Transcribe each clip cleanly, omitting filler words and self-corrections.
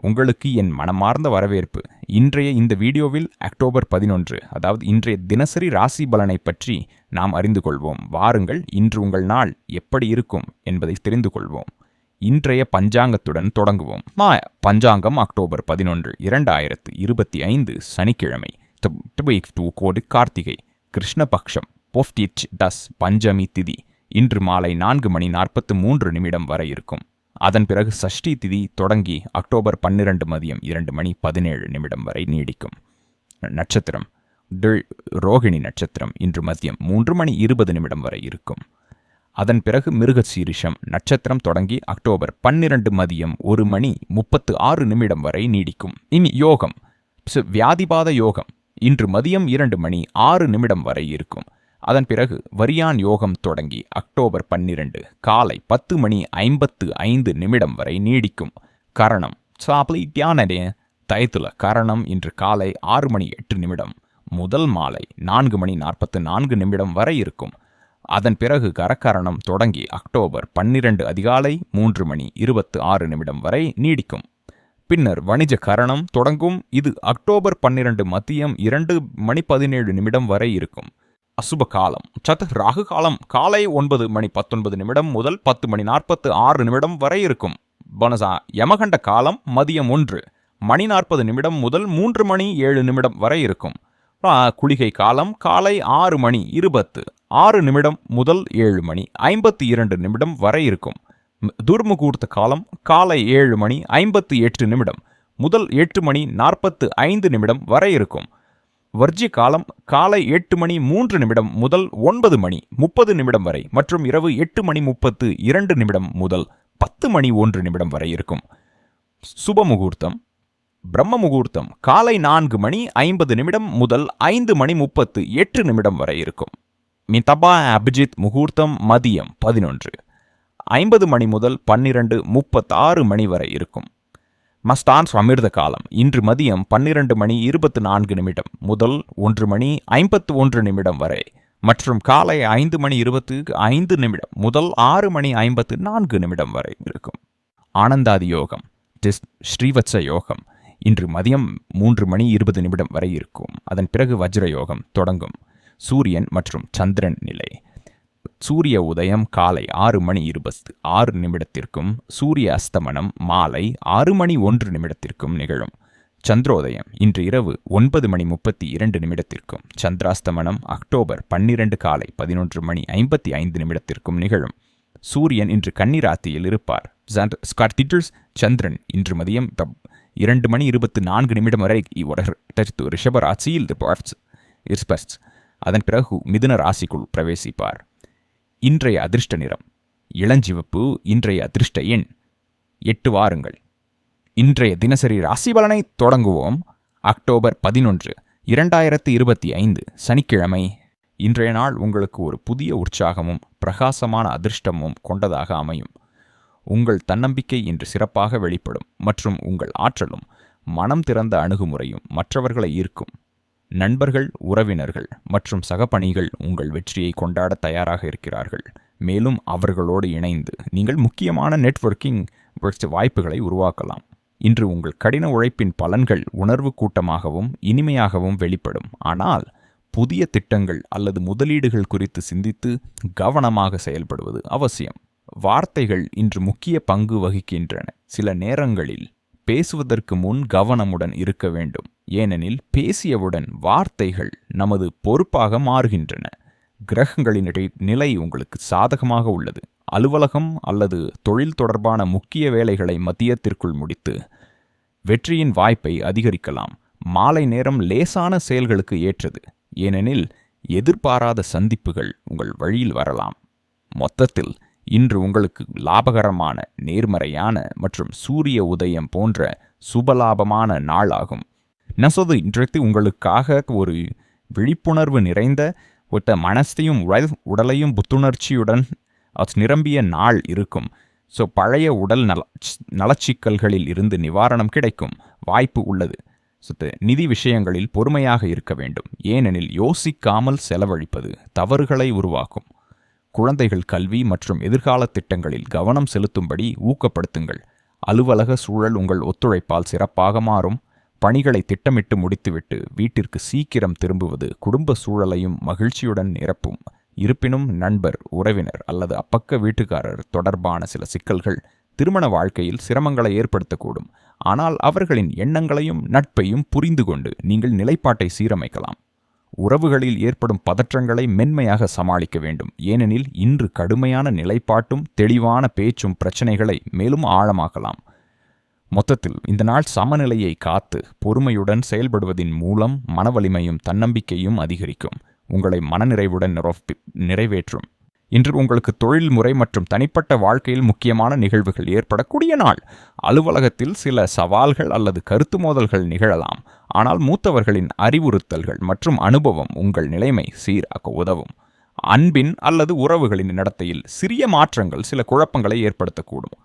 உங்களுக்கு என் மனமார்ந்த வரவேற்பு. இன்றைய இந்த வீடியோவில் அக்டோபர் 11, அதாவது இன்றைய தினசரி ராசி பலனை பற்றி நாம் அறிந்து கொள்வோம். வாருங்கள், இன்று உங்கள் நாள் எப்படி இருக்கும் என்பதை தெரிந்து கொள்வோம். இன்றைய பஞ்சாங்கத்துடன் தொடங்குவோம். பஞ்சாங்கம் அக்டோபர் 11, 2025 சனிக்கிழமை. கோடு கார்த்திகை, கிருஷ்ணபக்ஷம், பொஃப்டிச் டஸ் பஞ்சமி திதி இன்று மாலை 4:43 வரை இருக்கும். அதன் பிறகு சஷ்டி திதி தொடங்கி அக்டோபர் 12 மதியம் 2:17 வரை நீடிக்கும். நட்சத்திரம் ரோகிணி நட்சத்திரம் இன்று மதியம் 3:20 வரை இருக்கும். அதன் பிறகு மிருகசீரிஷம் நட்சத்திரம் தொடங்கி அக்டோபர் 12 மதியம் 1:36 வரை நீடிக்கும். இனி யோகம், வியாதிபாத யோகம் இன்று மதியம் 2:06 வரை இருக்கும். அதன் பிறகு வரியான் யோகம் தொடங்கி அக்டோபர் 12 காலை 10:55 வரை நீடிக்கும். கரணம் தயத்துல கரணம் இன்று காலை 6:08 முதல் மாலை 4:44 வரை இருக்கும். அதன் பிறகு கரகரணம் தொடங்கி அக்டோபர் 12 அதிகாலை 3:26 வரை நீடிக்கும். பின்னர் வணிஜ கரணம் தொடங்கும். இது அக்டோபர் 12 மதியம் 2:17 வரை இருக்கும். அசுப காலம் ராகு காலம் காலை 9:19 முதல் 10:46 வரை இருக்கும். பனசா யமகண்ட காலம் மதியம் 1:40 முதல் 3:07 வரை இருக்கும். குளிகை காலம் காலை 6:26 முதல் 7:52 வரை இருக்கும். துர்முகூர்த்த காலம் காலை 7:58 முதல் 8:45 வரை இருக்கும். வர்ஜி காலம் காலை 8:03 முதல் 9:30 வரை மற்றும் இரவு 8:32 முதல் 10:01 வரை இருக்கும். சுப முகூர்த்தம் பிரம்ம முகூர்த்தம் காலை 4:50 முதல் 5:38 வரை இருக்கும். மிதபா அபிஜித் முகூர்த்தம் மதியம் 11:50 முதல் 12:36 வரை இருக்கும். மஸ்தான் அமிர்த காலம் இன்று மதியம் 12:24 முதல் 1:51 வரை மற்றும் காலை 5:25 முதல் 6:54 வரை இருக்கும். ஆனந்தாதி யோகம் ஸ்ரீவத்ச யோகம் இன்று மதியம் 3:20 வரை இருக்கும். அதன் பிறகு வஜ்ர யோகம் தொடங்கும். சூரியன் மற்றும் சந்திரன் நிலை. சூரிய உதயம் காலை 6:26 சூரிய அஸ்தமனம் மாலை 6:01 நிகழும். சந்திரோதயம் இன்று இரவு 9:32 சந்திராஸ்தமனம் அக்டோபர் 12 காலை 11:55 நிகழும். சூரியன் இன்று கன்னிராத்தியில் இருப்பார். சந்திரன் இன்று மதியம் 2:24 வரை ரிஷபராசியில் இருப்பார். அதன் பிறகு மிதுன ராசிக்குள் பிரவேசிப்பார். இன்றைய அதிர்ஷ்ட நிறம் இளஞ்சிவப்பு. இன்றைய அதிர்ஷ்ட எண் 8. வாருங்கள், இன்றைய தினசரி ராசி பலனை தொடங்குவோம். அக்டோபர் 11, 2025 சனிக்கிழமை. இன்றைய நாள் உங்களுக்கு ஒரு புதிய உற்சாகமும் பிரகாசமான அதிர்ஷ்டமும் கொண்டதாக அமையும். உங்கள் தன்னம்பிக்கை இன்று சிறப்பாக வெளிப்படும் மற்றும் உங்கள் ஆற்றலும் மனம் திறந்த அணுகுமுறையும் மற்றவர்களை ஈர்க்கும். நண்பர்கள், உறவினர்கள் மற்றும் சகபணிகள் உங்கள் வெற்றியை கொண்டாட தயாராக இருக்கிறார்கள். மேலும் அவர்களோடு இணைந்து நீங்கள் முக்கியமான நெட்வொர்க்கிங் வாய்ப்புகளை உருவாக்கலாம். இன்று உங்கள் கடின உழைப்பின் பலன்கள் உணர்வு கூட்டமாகவும் இனிமையாகவும் வெளிப்படும். ஆனால் புதிய திட்டங்கள் அல்லது முதலீடுகள் குறித்து சிந்தித்து கவனமாக செயல்படுவது அவசியம். வார்த்தைகள் இன்று முக்கிய பங்கு வகிக்கின்றன. சில நேரங்களில் பேசுவதற்கு முன் கவனமுடன் இருக்க வேண்டும். ஏனெனில் பேசியவுடன் வார்த்தைகள் நமது பொறுப்பாக மாறுகின்றன. கிரகங்களின் நிலை உங்களுக்கு சாதகமாக உள்ளது. அலுவலகம் அல்லது தொழில் தொடர்பான முக்கிய வேலைகளை மதியத்திற்குள் முடித்து வெற்றியின் வாய்ப்பை அதிகரிக்கலாம். மாலை நேரம் லேசான செயல்களுக்கு ஏற்றது. ஏனெனில் எதிர்பாராத சந்திப்புகள் உங்கள் வழியில் வரலாம். மொத்தத்தில் இன்று உங்களுக்கு லாபகரமான, நேர்மறையான மற்றும் சூரிய உதயம் போன்ற சுபலாபமான நாளாகும். நசது இன்றைக்கு உங்களுக்காக ஒரு விழிப்புணர்வு நிறைந்த மனசையும் உடலையும் புத்துணர்ச்சியுடன் நிரம்பிய நாள் இருக்கும். பழைய உடல் நலச்சிக்கல்களில் இருந்து நிவாரணம் கிடைக்கும் வாய்ப்பு உள்ளது. நிதி விஷயங்களில் பொறுமையாக இருக்க வேண்டும். ஏனெனில் யோசிக்காமல் செலவழிப்பது தவறுகளை உருவாக்கும். குழந்தைகள் கல்வி மற்றும் எதிர்கால திட்டங்களில் கவனம் செலுத்தும்படி ஊக்கப்படுத்துங்கள். அலுவலக சூழல் உங்கள் ஒத்துழைப்பால் சிறப்பாக மாறும். பணிகளை திட்டமிட்டு முடித்துவிட்டு வீட்டிற்கு சீக்கிரம் திரும்புவது குடும்ப சூழலையும் மகிழ்ச்சியுடன் நிரப்பும். இருப்பினும் நண்பர், உறவினர் அல்லது அப்பக்க வீட்டுக்காரர் தொடர்பான சில சிக்கல்கள் திருமண வாழ்க்கையில் சிரமங்களை ஏற்படுத்தக்கூடும். ஆனால் அவர்களின் எண்ணங்களையும் நட்பையும் புரிந்து கொண்டு நீங்கள் நிலைப்பாட்டை சீரமைக்கலாம். உறவுகளில் ஏற்படும் பதற்றங்களை மென்மையாக சமாளிக்க வேண்டும். ஏனெனில் இன்று கடுமையான நிலைப்பாட்டும் தெளிவான பேச்சும் பிரச்சனைகளை மேலும் ஆழமாக்கலாம். மொத்தத்தில் இந்த நாள் சமநிலையை காத்து பொறுமையுடன் செயல்படுவதின் மூலம் மனவலிமையும் தன்னம்பிக்கையும் அதிகரிக்கும், உங்களை மனநிறைவுடன் நிறைவேற்றும். இன்று உங்களுக்கு தொழில்முறை மற்றும் தனிப்பட்ட வாழ்க்கையில் முக்கியமான நிகழ்வுகள் ஏற்படக்கூடிய நாள். அலுவலகத்தில் சில சவால்கள் அல்லது கருத்து மோதல்கள் நிகழலாம். ஆனால் மூத்தவர்களின் அறிவுறுத்தல்கள் மற்றும் அனுபவம் உங்கள் நிலைமை சீராக்க உதவும். அன்பின் அல்லது உறவுகளின் நடத்தையில் சிறிய மாற்றங்கள் சில குழப்பங்களை ஏற்படுத்தக்கூடும்.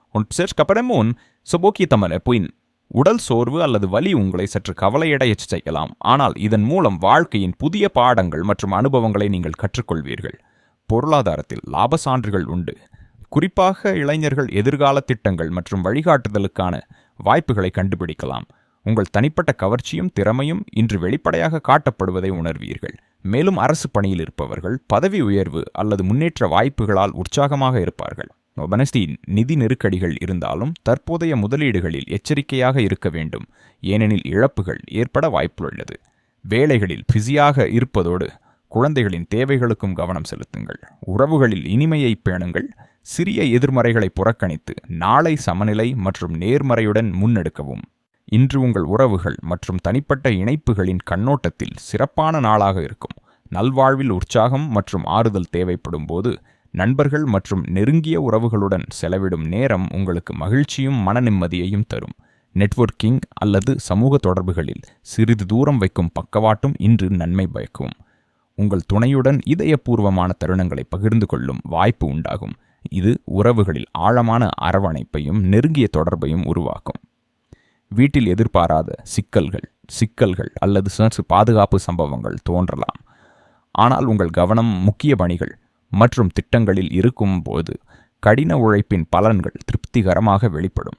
உடல் சோர்வு அல்லது வலி உங்களை சற்று கவலையடையச் செய்யலாம். ஆனால் இதன் மூலம் வாழ்க்கையின் புதிய பாடங்கள் மற்றும் அனுபவங்களை நீங்கள் கற்றுக்கொள்வீர்கள். பொருளாதாரத்தில் லாப சான்றுகள் உண்டு. குறிப்பாக இளைஞர்கள் எதிர்கால திட்டங்கள் மற்றும் வழிகாட்டுதலுக்கான வாய்ப்புகளை கண்டுபிடிக்கலாம். உங்கள் தனிப்பட்ட கவர்ச்சியும் திறமையும் இன்று வெளிப்படையாக காட்டப்படுவதை உணர்வீர்கள். மேலும் அரசு பணியில் இருப்பவர்கள் பதவி உயர்வு அல்லது முன்னேற்ற வாய்ப்புகளால் உற்சாகமாக இருப்பார்கள். நிதி நெருக்கடிகள் இருந்தாலும் தற்போதைய முதலீடுகளில் எச்சரிக்கையாக இருக்க வேண்டும், ஏனெனில் இழப்புகள் ஏற்பட வாய்ப்புள்ளது. வேலைகளில் பிஸியாக இருப்பதோடு குழந்தைகளின் தேவைகளுக்கும் கவனம் செலுத்துங்கள். உறவுகளில் இனிமையை பேணுங்கள். சிறிய எதிர்மறைகளை புறக்கணித்து நாளை சமநிலை மற்றும் நேர்மறையுடன் முன்னெடுக்கவும். இன்று உங்கள் உறவுகள் மற்றும் தனிப்பட்ட இணைப்புகளின் கண்ணோட்டத்தில் சிறப்பான நாளாக இருக்கும். நல்வாழ்வில் உற்சாகம் மற்றும் ஆறுதல் தேவைப்படும் போது நண்பர்கள் மற்றும் நெருங்கிய உறவுகளுடன் செலவிடும் நேரம் உங்களுக்கு மகிழ்ச்சியும் மன நிம்மதியையும் தரும். நெட்வொர்க்கிங் அல்லது சமூக தொடர்புகளில் சிறிது தூரம் வைக்கும் பக்கவாட்டும் இன்று நன்மை பயக்கும். உங்கள் துணையுடன் இதயபூர்வமான தருணங்களை பகிர்ந்து கொள்ளும் வாய்ப்பு உண்டாகும். இது உறவுகளில் ஆழமான அரவணைப்பையும் நெருங்கிய தொடர்பையும் உருவாக்கும். வீட்டில் எதிர்பாராத சிக்கல்கள் அல்லது பாதுகாப்பு சம்பவங்கள் தோன்றலாம். ஆனால் உங்கள் கவனம் முக்கிய பணிகள் மற்றும் திட்டங்களில் இருக்கும் போது கடின உழைப்பின் பலன்கள் திருப்திகரமாக வெளிப்படும்.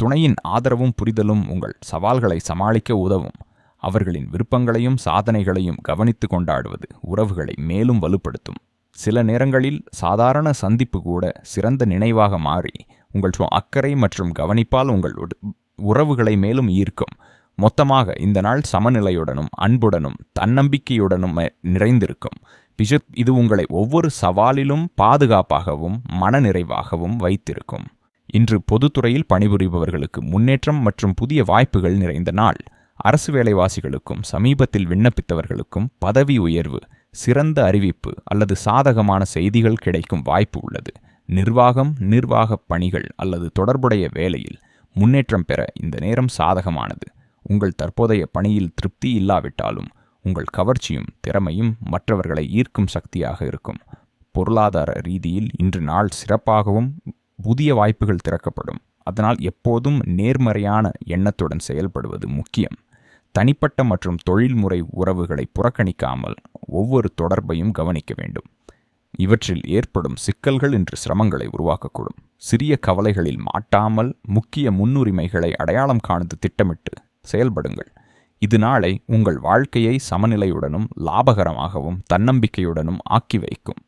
துணையின் ஆதரவும் புரிதலும் உங்கள் சவால்களை சமாளிக்க உதவும். அவர்களின் விருப்பங்களையும் சாதனைகளையும் கவனித்து கொண்டாடுவது உறவுகளை மேலும் வலுப்படுத்தும். சில நேரங்களில் சாதாரண சந்திப்பு கூட சிறந்த நினைவாக மாறி உங்கள் அக்கறை மற்றும் கவனிப்பால் உங்கள் உறவுகளை மேலும் ஈர்க்கும். மொத்தமாக இந்த நாள் சமநிலையுடனும் அன்புடனும் தன்னம்பிக்கையுடனும் நிறைந்திருக்கும். இது உங்களை ஒவ்வொரு சவாலிலும் பாதுகாப்பாகவும் மனநிறைவாகவும் வைத்திருக்கும். இன்று பொதுத்துறையில் பணிபுரிபவர்களுக்கு முன்னேற்றம் மற்றும் புதிய வாய்ப்புகள் நிறைந்த நாள். அரசு வேலைவாசிகளுக்கும் சமீபத்தில் விண்ணப்பித்தவர்களுக்கும் பதவி உயர்வு, சிறந்த அறிவிப்பு அல்லது சாதகமான செய்திகள் கிடைக்கும் வாய்ப்பு உள்ளது. நிர்வாக பணிகள் அல்லது தொடர்புடைய வேலையில் முன்னேற்றம் பெற இந்த நேரம் சாதகமானது. உங்கள் தற்போதைய பணியில் திருப்தி இல்லாவிட்டாலும் உங்கள் கவர்ச்சியும் திறமையும் மற்றவர்களை ஈர்க்கும் சக்தியாக இருக்கும். பொருளாதார ரீதியில் இன்று நாள் சிறப்பாகவும் புதிய வாய்ப்புகள் திறக்கப்படும். அதனால் எப்போதும் நேர்மறையான எண்ணத்துடன் செயல்படுவது முக்கியம். தனிப்பட்ட மற்றும் தொழில்முறை உறவுகளை புறக்கணிக்காமல் ஒவ்வொரு தொடர்பையும் கவனிக்க வேண்டும். இவற்றில் ஏற்படும் சிக்கல்கள் இன்று சிரமங்களை உருவாக்கக்கூடும். சிறிய கவலைகளில் மாட்டாமல் முக்கிய முன்னுரிமைகளை அடையாளம் காணந்து திட்டமிட்டு செயல்படுங்கள். இது நாளை உங்கள் வாழ்க்கையை சமநிலையுடனும் லாபகரமாகவும் தன்னம்பிக்கையுடனும் ஆக்கி வைக்கும்.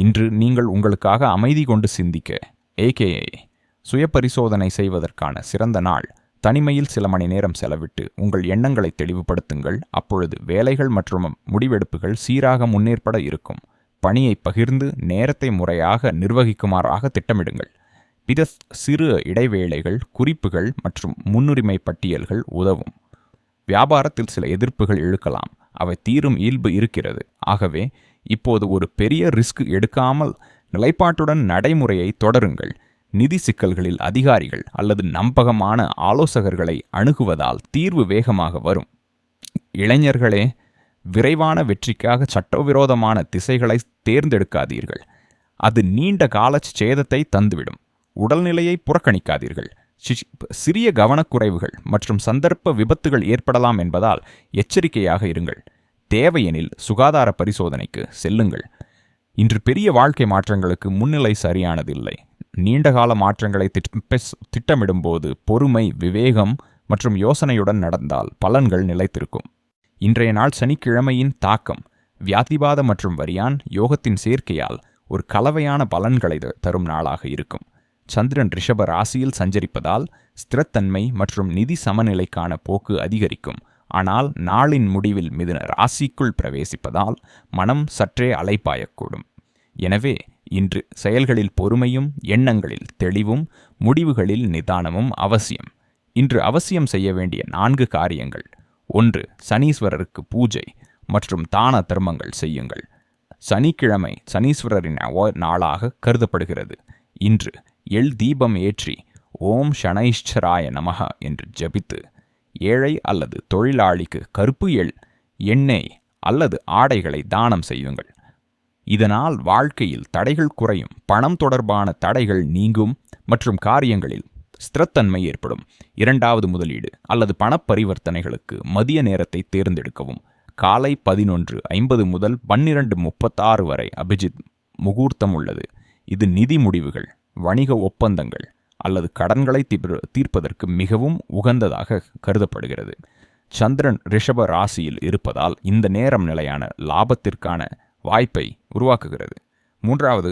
இன்று நீங்கள் உங்களுக்காக அமைதி கொண்டு சிந்திக்க, ஏகேஏ சுய பரிசோதனை செய்வதற்கான சிறந்த நாள். தனிமையில் சில மணி நேரம் செலவிட்டு உங்கள் எண்ணங்களை தெளிவுபடுத்துங்கள். அப்பொழுது வேலைகள் மற்றும் முடிவெடுப்புகள் சீராக முன்னேற்பட இருக்கும். பணியை பகிர்ந்து நேரத்தை முறையாக நிர்வகிக்குமாறாக திட்டமிடுங்கள். பிற சிறு இடைவேளைகள், குறிப்புகள் மற்றும் முன்னுரிமை பட்டியல்கள் உதவும். வியாபாரத்தில் சில எதிர்ப்புகள் இழுக்கலாம். அவை தீரும் இயல்பு இருக்கிறது. ஆகவே இப்போது ஒரு பெரிய ரிஸ்க் எடுக்காமல் நிலைப்பாட்டுடன் நடைமுறையை தொடருங்கள். நிதி சிக்கல்களில் அதிகாரிகள் அல்லது நம்பகமான ஆலோசகர்களை அணுகுவதால் தீர்வு வேகமாக வரும். இளைஞர்களே, விரைவான வெற்றிக்காக சட்டவிரோதமான திசைகளை தேர்ந்தெடுக்காதீர்கள். அது நீண்ட கால சேதத்தை தந்துவிடும். உடல்நிலையை புறக்கணிக்காதீர்கள். சிறிய கவனக்குறைவுகள் மற்றும் சந்தர்ப்ப விபத்துகள் ஏற்படலாம் என்பதால் எச்சரிக்கையாக இருங்கள். தேவையெனில் சுகாதார பரிசோதனைக்கு செல்லுங்கள். இன்று பெரிய வாழ்க்கை மாற்றங்களுக்கு முன்னிலை சரியானதில்லை. நீண்டகால மாற்றங்களை திட்டமிடும்போது பொறுமை, விவேகம் மற்றும் யோசனையுடன் நடந்தால் பலன்கள் நிலைத்திருக்கும். இன்றைய நாள் சனிக்கிழமையின் தாக்கம் வியாதிபாத மற்றும் வரியான் யோகத்தின் சேர்க்கையால் ஒரு கலவையான பலன்களை தரும் நாளாக இருக்கும். சந்திரன் ரிஷப ராசியில் சஞ்சரிப்பதால் ஸ்திரத்தன்மை மற்றும் நிதி சமநிலைக்கான போக்கு அதிகரிக்கும். ஆனால் நாளின் முடிவில் மிதுன ராசிக்குள் பிரவேசிப்பதால் மனம் சற்றே அலைப்பாயக்கூடும். எனவே இன்று செயல்களில் பொறுமையும், எண்ணங்களில் தெளிவும், முடிவுகளில் நிதானமும் அவசியம். இன்று அவசியம் செய்ய வேண்டிய 4 காரியங்கள். 1. சனீஸ்வரருக்கு பூஜை மற்றும் தான தர்மங்கள் செய்யுங்கள். சனிக்கிழமை சனீஸ்வரரின் நாளாக கருதப்படுகிறது. இன்று எள் தீபம் ஏற்றி ஓம் ஷனைஷ்சராய நமக என்று ஜபித்து ஏழை அல்லது தொழிலாளிக்கு கருப்பு எள், எண்ணெய் அல்லது ஆடைகளை தானம் செய்யுங்கள். இதனால் வாழ்க்கையில் தடைகள் குறையும், பணம் தொடர்பான தடைகள் நீங்கும் மற்றும் காரியங்களில் ஸ்திரத்தன்மை ஏற்படும். 2வது முதலீடு அல்லது பணப்பரிவர்த்தனைகளுக்கு மதிய நேரத்தை தேர்ந்தெடுக்கவும். காலை 11:50 முதல் 12:36 வரை அபிஜித் முகூர்த்தம் உள்ளது. இது நிதி முடிவுகள், வணிக ஒப்பந்தங்கள் அல்லது கடன்களை தீர்ப்பதற்கு மிகவும் உகந்ததாக கருதப்படுகிறது. சந்திரன் ரிஷப ராசியில் இருப்பதால் இந்த நேரம் நிலையான லாபத்திற்கான வாய்ப்பை உருவாக்குகிறது. 3வது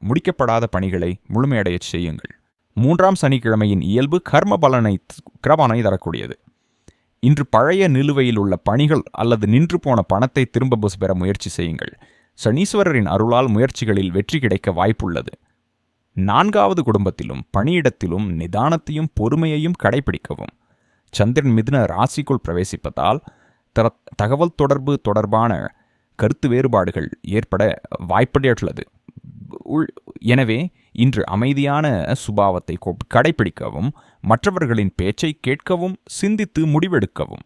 முடிக்கப்படாத பணிகளை முழுமையடையச் செய்யுங்கள். 3ஆம் சனிக்கிழமையின் இயல்பு கிரபனை தரக்கூடியது. இன்று பழைய நிலுவையில் உள்ள பணிகள் அல்லது நின்று போன பணத்தை திரும்ப பெற முயற்சி செய்யுங்கள். சனீஸ்வரரின் அருளால் முயற்சிகளில் வெற்றி கிடைக்க வாய்ப்புள்ளது. 4வது குடும்பத்திலும் பணியிடத்திலும் நிதானத்தையும் பொறுமையையும் கடைபிடிக்கவும். சந்திரன் மிதுன ராசிக்குள் பிரவேசிப்பதால் தகவல் தொடர்பு தொடர்பான கருத்து வேறுபாடுகள் ஏற்பட வாய்ப்புள்ளது. எனவே இன்று அமைதியான சுபாவத்தை கடைபிடிக்கவும், மற்றவர்களின் பேச்சை கேட்கவும், சிந்தித்து முடிவெடுக்கவும்.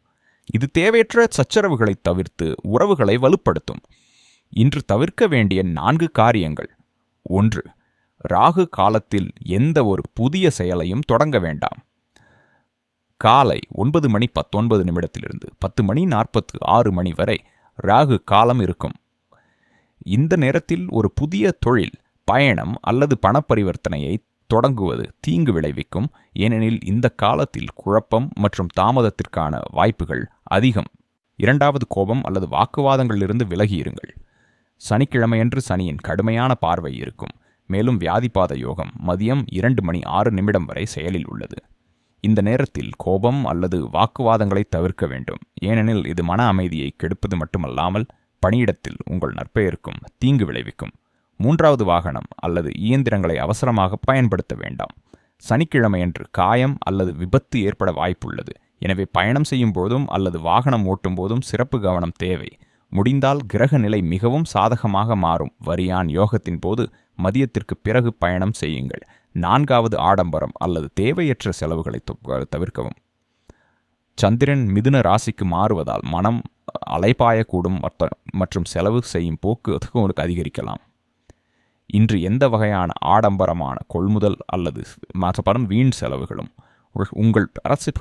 இது தேவையற்ற சச்சரவுகளை தவிர்த்து உறவுகளை வலுப்படுத்தும். இன்று தவிர்க்க வேண்டிய 4 காரியங்கள். 1. ராகு காலத்தில் எந்த ஒரு புதிய செயலையும் தொடங்க வேண்டாம். காலை 9:19 10:46 வரை ராகு காலம் இருக்கும். இந்த நேரத்தில் ஒரு புதிய தொழில், பயணம் அல்லது பணப்பரிவர்த்தனையை தொடங்குவது தீங்கு விளைவிக்கும். ஏனெனில் இந்த காலத்தில் குழப்பம் மற்றும் தாமதத்திற்கான வாய்ப்புகள் அதிகம். 2வது கோபம் அல்லது வாக்குவாதங்களிலிருந்து விலகியிருங்கள். சனிக்கிழமையன்று சனியின் கடுமையான பார்வை இருக்கும். மேலும் வியாதிபாத யோகம் மதியம் 2:06 வரை செயலில் உள்ளது. இந்த நேரத்தில் கோபம் அல்லது வாக்குவாதங்களை தவிர்க்க வேண்டும். ஏனெனில் இது மன அமைதியை கெடுப்பது மட்டுமல்லாமல் பணியிடத்தில் உங்கள் நற்பெயருக்கும் தீங்கு விளைவிக்கும். 3வது வாகனம் அல்லது இயந்திரங்களை அவசரமாக பயன்படுத்த வேண்டாம். சனிக்கிழமையன்று காயம் அல்லது விபத்து ஏற்பட வாய்ப்புள்ளது. எனவே பயணம் செய்யும் போதும் அல்லது வாகனம் ஓட்டும் போதும் சிறப்பு கவனம் தேவை. முடிந்தால் கிரக நிலை மிகவும் சாதகமாக மாறும் வரியான் யோகத்தின் போது மதியத்திற்கு பிறகு பயணம் செய்யுங்கள். 4வது ஆடம்பரம் அல்லது தேவையற்ற செலவுகளை தவிர்க்கவும். சந்திரன் மிதுன ராசிக்கு மாறுவதால் மனம் அலைபாயக்கூடும் மற்றும் செலவு செய்யும் போக்கு அதிகரிக்கலாம். இன்று எந்த வகையான ஆடம்பரமான கொள்முதல் அல்லது மற்றபடும் வீண் செலவுகளும் உங்கள் அரசு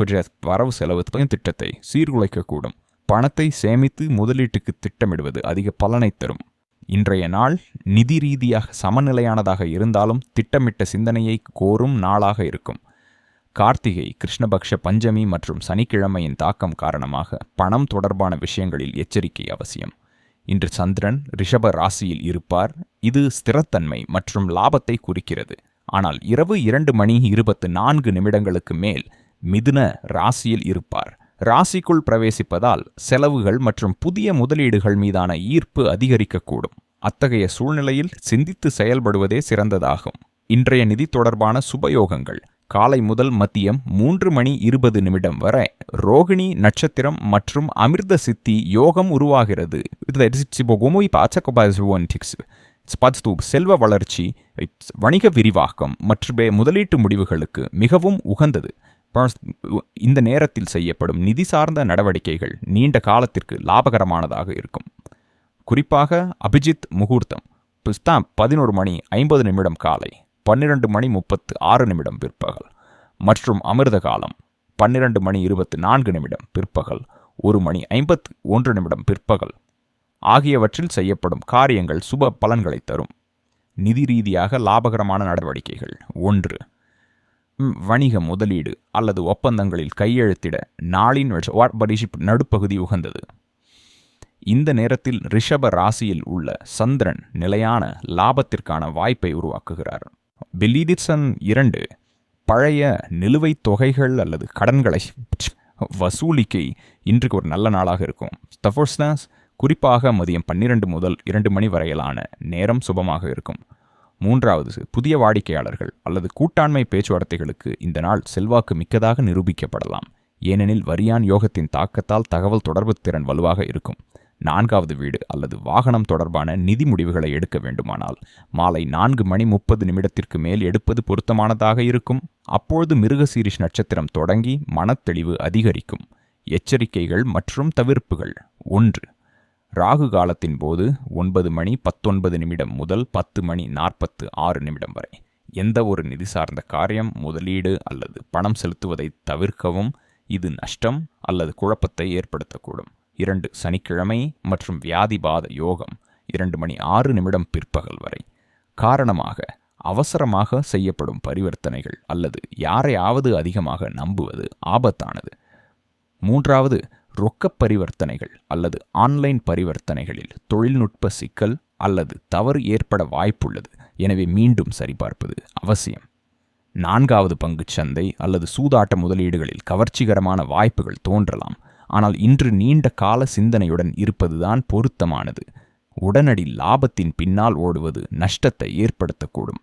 வரவு செலவு திட்டத்தை சீர்குலைக்கக்கூடும். பணத்தை சேமித்து முதலீட்டுக்கு திட்டமிடுவது அதிக பலனை தரும். இன்றைய நாள் நிதி ரீதியாக சமநிலையானதாக இருந்தாலும் திட்டமிட்ட சிந்தனையை கோரும் நாளாக இருக்கும். கார்த்திகை, கிருஷ்ணபக்ஷ பஞ்சமி மற்றும் சனிக்கிழமையின் தாக்கம் காரணமாக பணம் தொடர்பான விஷயங்களில் எச்சரிக்கை அவசியம். இன்று சந்திரன் ரிஷப ராசியில் இருப்பார். இது ஸ்திரத்தன்மை மற்றும் லாபத்தை குறிக்கிறது. ஆனால் இரவு 2:24 மேல் மிதுன ராசியில் இருப்பார். ராசிக்குள் பிரவேசிப்பதால் செலவுகள் மற்றும் புதிய முதலீடுகள் மீதான ஈர்ப்பு அதிகரிக்கக்கூடும். அத்தகைய சூழ்நிலையில் சிந்தித்து செயல்படுவதே சிறந்ததாகும். இன்றைய நிதி தொடர்பான சுபயோகங்கள். காலை முதல் மதியம் 3:20 வரை ரோகிணி நட்சத்திரம் மற்றும் அமிர்த சித்தி யோகம் உருவாகிறது. செல்வ வளர்ச்சி, வணிக விரிவாக்கம் மற்றும் முதலீட்டு முடிவுகளுக்கு மிகவும் உகந்தது. இந்த நேரத்தில் செய்யப்படும் நிதி சார்ந்த நடவடிக்கைகள் நீண்ட காலத்திற்கு லாபகரமானதாக இருக்கும். குறிப்பாக அபிஜித் முகூர்த்தம் 11:50 காலை, 12:36 பிற்பகல் மற்றும் அமிர்த காலம் 12:24 பிற்பகல், 1:51 பிற்பகல் ஆகியவற்றில் செய்யப்படும் காரியங்கள் சுப பலன்களை தரும். நிதி ரீதியாக லாபகரமான நடவடிக்கைகள்: 1. வணிக முதலீடு அல்லது ஒப்பந்தங்களில் கையெழுத்திட நாளின் நடுப்பகுதி உகந்தது. இந்த நேரத்தில் ரிஷப ராசியில் உள்ள சந்திரன் நிலையான லாபத்திற்கான வாய்ப்பை உருவாக்குகிறார். பெலிடிசன் 2. பழைய நிலுவைத் தொகைகள் அல்லது கடன்களை வசூலிக்கை இன்றைக்கு ஒரு நல்ல நாளாக இருக்கும். தஃபோர்ஸ்னாஸ் குறிப்பாக மதியம் 12 முதல் 2 மணி வரையிலான நேரம் சுபமாக இருக்கும். 3. புதிய வாடிக்கையாளர்கள் அல்லது கூட்டாண்மை பேச்சுவார்த்தைகளுக்கு இந்த நாள் செல்வாக்கு மிக்கதாக நிரூபிக்கப்படலாம், ஏனெனில் வரியான் யோகத்தின் தாக்கத்தால் தகவல் தொடர்பு திறன் வலுவாக இருக்கும். 4வது வீடு அல்லது வாகனம் தொடர்பான நிதி முடிவுகளை எடுக்க வேண்டுமானால் மாலை 4:30 மேல் எடுப்பது பொருத்தமானதாக இருக்கும். அப்பொழுது மிருகசீரிஷ் நட்சத்திரம் தொடங்கி மனத்தெளிவு அதிகரிக்கும். எச்சரிக்கைகள் மற்றும் தவிர்ப்புகள்: 1. ராகு காலத்தின் போது 9:19 முதல் 10:46 வரை எந்த ஒரு நிதி சார்ந்த காரியம், முதலீடு அல்லது பணம் செலுத்துவதை தவிர்க்கவும். இது நஷ்டம் அல்லது குழப்பத்தை ஏற்படுத்தக்கூடும். 2. சனிக்கிழமை மற்றும் வியாதிபாத யோகம் 2:06 பிற்பகல் வரை. காரணமாக அவசரமாக செய்யப்படும் பரிவர்த்தனைகள் அல்லது யாரையாவது அதிகமாக நம்புவது ஆபத்தானது. 3. ரொக்க பரிவர்த்தனைகள் அல்லது ஆன்லைன் பரிவர்த்தனைகளில் தொழில்நுட்ப சிக்கல் அல்லது தவறு ஏற்பட வாய்ப்புள்ளது, எனவே மீண்டும் சரிபார்ப்பது அவசியம். 4. பங்குச்சந்தை அல்லது சூதாட்ட முதலீடுகளில் கவர்ச்சிகரமான வாய்ப்புகள் தோன்றலாம், ஆனால் இன்று நீண்ட கால சிந்தனையுடன் இருப்பதுதான் பொருத்தமானது. உடனடி லாபத்தின் பின்னால் ஓடுவது நஷ்டத்தை ஏற்படுத்தக்கூடும்.